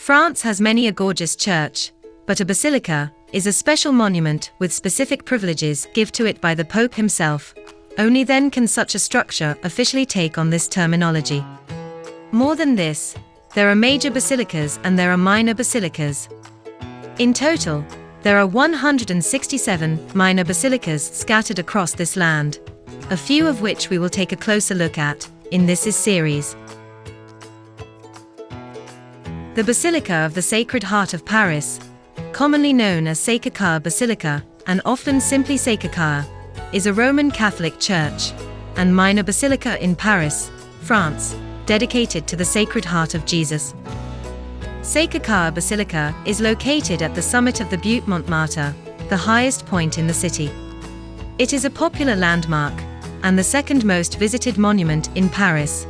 France has many a gorgeous church, but a basilica is a special monument with specific privileges given to it by the Pope himself. Only then can such a structure officially take on this terminology. More than this, there are major basilicas and there are minor basilicas. In total, there are 167 minor basilicas scattered across this land, a few of which we will take a closer look at in this series. The Basilica of the Sacred Heart of Paris, commonly known as Sacré-Cœur Basilica, and often simply Sacré-Cœur, is a Roman Catholic church and minor basilica in Paris, France, dedicated to the Sacred Heart of Jesus. Sacré-Cœur Basilica is located at the summit of the butte Montmartre, the highest point in the city. It is a popular landmark and the second most visited monument in Paris.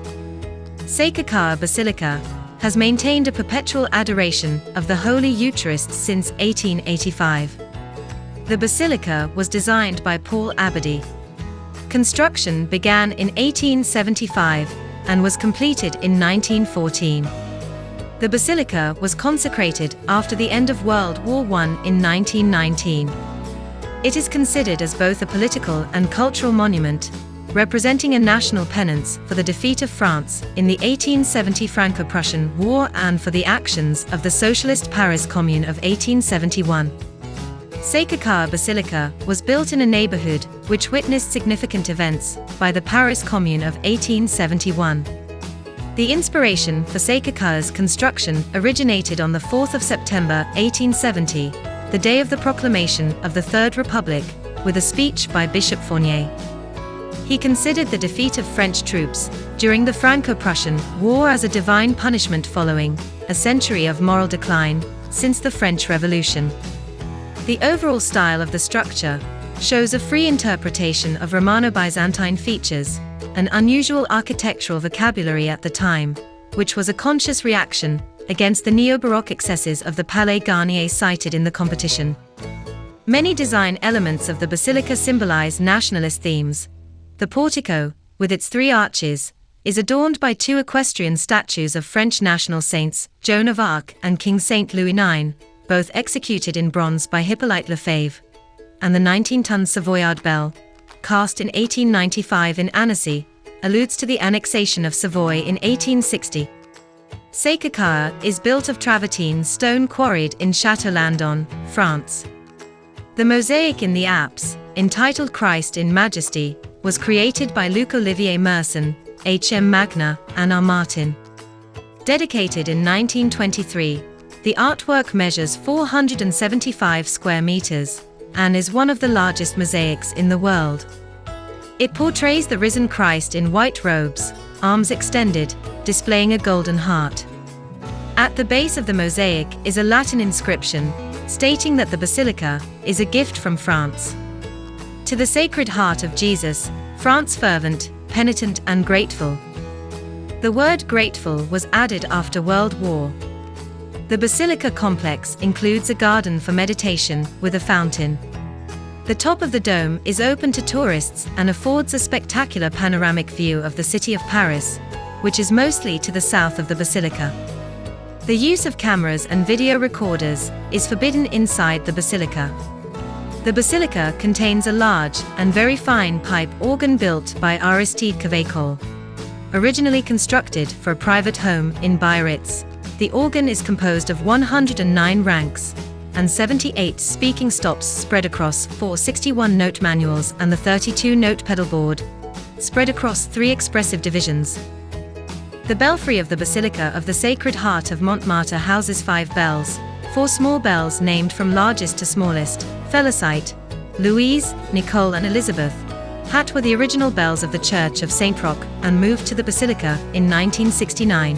Sacré-Cœur Basilica has maintained a perpetual adoration of the Holy Eucharist since 1885. The basilica was designed by Paul Abadie. Construction began in 1875 and was completed in 1914. The basilica was consecrated after the end of World War I in 1919. It is considered as both a political and cultural monument, representing a national penance for the defeat of France in the 1870 Franco-Prussian War and for the actions of the socialist Paris Commune of 1871. Sacré-Cœur Basilica was built in a neighborhood which witnessed significant events by the Paris Commune of 1871. The inspiration for Sacré-Cœur's construction originated on the 4th of September 1870, the day of the proclamation of the Third Republic, with a speech by Bishop Fournier. He considered the defeat of French troops during the Franco-Prussian War as a divine punishment following a century of moral decline since the French Revolution. The overall style of the structure shows a free interpretation of Romano-Byzantine features, an unusual architectural vocabulary at the time, which was a conscious reaction against the neo-Baroque excesses of the Palais Garnier cited in the competition. Many design elements of the basilica symbolize nationalist themes. The portico, with its 3 arches, is adorned by 2 equestrian statues of French national saints, Joan of Arc and King Saint Louis IX, both executed in bronze by Hippolyte Lefebvre, and the 19-ton Savoyard bell, cast in 1895 in Annecy, alludes to the annexation of Savoy in 1860. Sacré-Cœur is built of travertine stone quarried in Château-Landon, France. The mosaic in the apse, entitled Christ in Majesty, was created by Luc-Olivier Meurson, H.M. Magna, and R. Martin. Dedicated in 1923, the artwork measures 475 square meters and is one of the largest mosaics in the world. It portrays the risen Christ in white robes, arms extended, displaying a golden heart. At the base of the mosaic is a Latin inscription stating that the basilica is a gift from France. To the Sacred Heart of Jesus, France fervent, penitent and grateful. The word grateful was added after World War. The basilica complex includes a garden for meditation with a fountain. The top of the dome is open to tourists and affords a spectacular panoramic view of the city of Paris, which is mostly to the south of the basilica. The use of cameras and video recorders is forbidden inside the basilica. The basilica contains a large and very fine pipe organ built by Aristide Cavaillé. Originally constructed for a private home in Biarritz, the organ is composed of 109 ranks and 78 speaking stops spread across 4 61-note manuals and the 32-note pedal board, spread across 3 expressive divisions. The belfry of the Basilica of the Sacred Heart of Montmartre houses 5 bells, 4 small bells named from largest to smallest, Felicite, Louise, Nicole and Elizabeth, hat were the original bells of the Church of St. Roch and moved to the Basilica in 1969.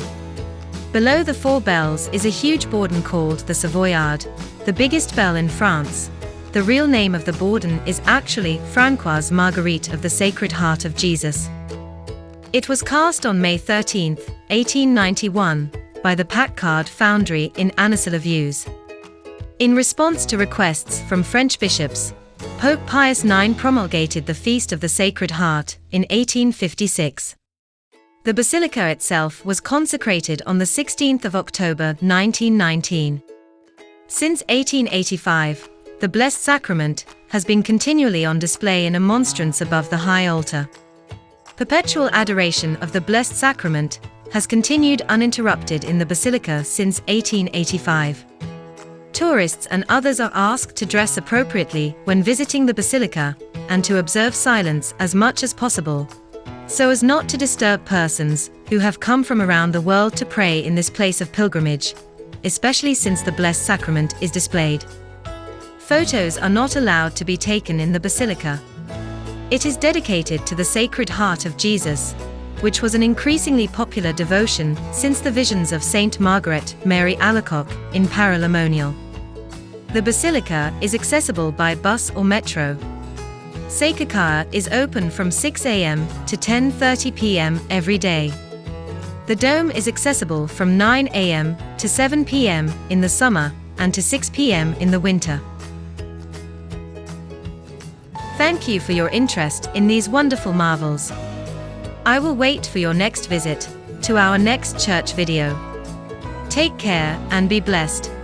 Below the 4 bells is a huge bourdon called the Savoyard, the biggest bell in France. The real name of the bourdon is actually Françoise Marguerite of the Sacred Heart of Jesus. It was cast on May 13, 1891, by the Packard Foundry in Annecy-le-Vieux. In response to requests from French bishops, Pope Pius IX promulgated the Feast of the Sacred Heart in 1856. The basilica itself was consecrated on the 16th of October 1919. Since 1885, the Blessed Sacrament has been continually on display in a monstrance above the high altar. Perpetual adoration of the Blessed Sacrament has continued uninterrupted in the basilica since 1885. Tourists and others are asked to dress appropriately when visiting the basilica and to observe silence as much as possible, so as not to disturb persons who have come from around the world to pray in this place of pilgrimage, especially since the Blessed Sacrament is displayed. Photos are not allowed to be taken in the basilica. It is dedicated to the Sacred Heart of Jesus, which was an increasingly popular devotion since the visions of Saint Margaret Mary Alacoque in Paralimonial. The basilica is accessible by bus or metro. Sacré-Cœur is open from 6 a.m. to 10:30 p.m. every day. The dome is accessible from 9 a.m. to 7 p.m. in the summer and to 6 p.m. in the winter. Thank you for your interest in these wonderful marvels. I will wait for your next visit to our next church video. Take care and be blessed.